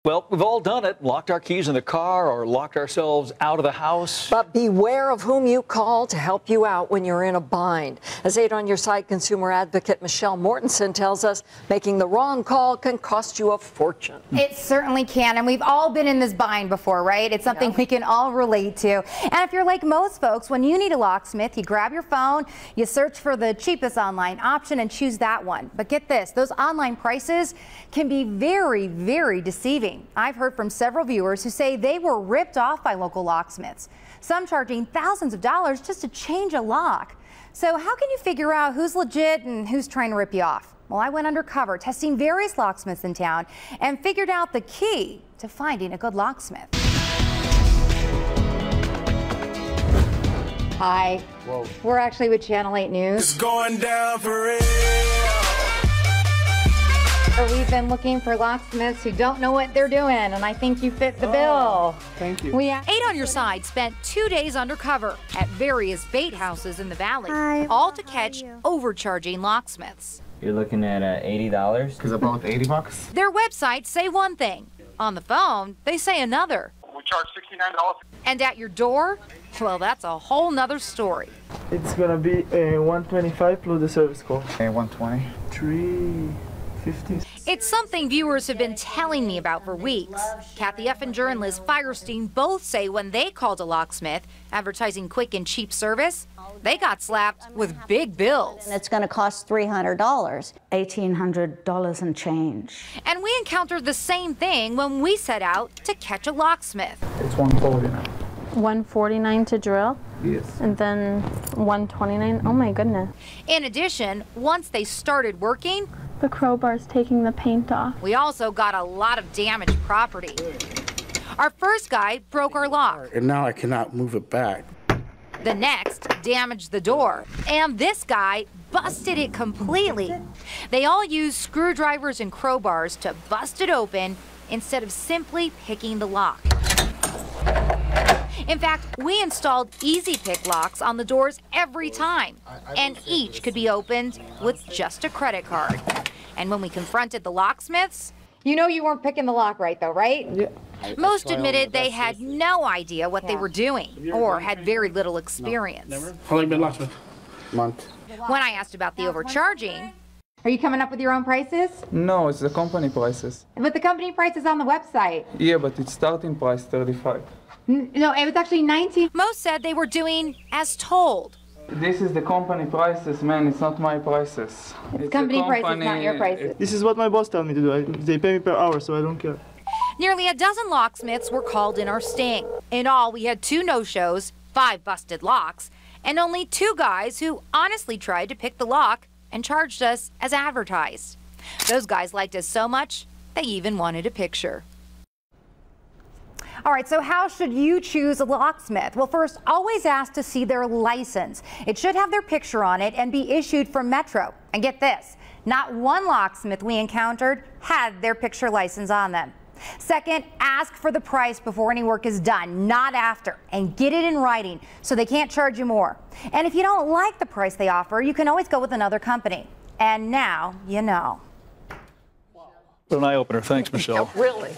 Well, we've all done it, locked our keys in the car or locked ourselves out of the house. But beware of whom you call to help you out when you're in a bind. As Aid on Your Side consumer advocate Michelle Mortensen tells us, making the wrong call can cost you a fortune. It certainly can, and we've all been in this bind before, right? It's something we can all relate to. And if you're like most folks, when you need a locksmith, you grab your phone, you search for the cheapest online option and choose that one. But get this, those online prices can be very, very deceiving. I've heard from several viewers who say they were ripped off by local locksmiths, some charging thousands of dollars just to change a lock. So how can you figure out who's legit and who's trying to rip you off? Well, I went undercover testing various locksmiths in town and figured out the key to finding a good locksmith. Hi. Whoa. We're actually with Channel 8 News. It's going down for real. We've been looking for locksmiths who don't know what they're doing, and I think you fit the bill. Thank you. Aid on Your Side spent 2 days undercover at various bait houses in the valley, all to catch overcharging locksmiths. You're looking at $80? It's about 80 bucks. Their websites say one thing. On the phone, they say another. We charge $69. And at your door, well, that's a whole nother story. It's gonna be $125 plus the service call. $120. $350. It's something viewers have been telling me about for weeks. Kathy Effinger and Liz Firestein both say when they called a locksmith advertising quick and cheap service, they got slapped with big bills. And it's going to cost $300. $1,800 and change. And we encountered the same thing when we set out to catch a locksmith. It's $149. $149 to drill? Yes. And then $129. Oh my goodness. In addition, once they started working, the crowbar's taking the paint off. We also got a lot of damaged property. Our first guy broke our lock. And now I cannot move it back. The next damaged the door. And this guy busted it completely. They all used screwdrivers and crowbars to bust it open instead of simply picking the lock. In fact, we installed easy pick locks on the doors every time, and each could be opened with just a credit card. And when we confronted the locksmiths, You know you weren't picking the lock right, though, right? Yeah. most admitted they had no idea what they were doing or had very little experience. How long you been locksmith? Month. When I asked about the overcharging, Are you coming up with your own prices? No, it's the company prices. But the company price is on the website. Yeah, but it's starting price 35. No, it was actually 19. most said they were doing as told. This is the company prices, man. It's not my prices. It's Company the prices, not your prices. This is what my boss tells me to do. They pay me per hour, so I don't care. Nearly a dozen locksmiths were called in our sting. In all, we had 2 no-shows, 5 busted locks, and only 2 guys who honestly tried to pick the lock and charged us as advertised. Those guys liked us so much, they even wanted a picture. All right, so how should you choose a locksmith? Well, first, always ask to see their license. It should have their picture on it and be issued from Metro. And get this, not one locksmith we encountered had their picture license on them. Second, ask for the price before any work is done, not after, and get it in writing so they can't charge you more. And if you don't like the price they offer, you can always go with another company. And now you know. What an eye-opener. Thanks, Michelle. Really?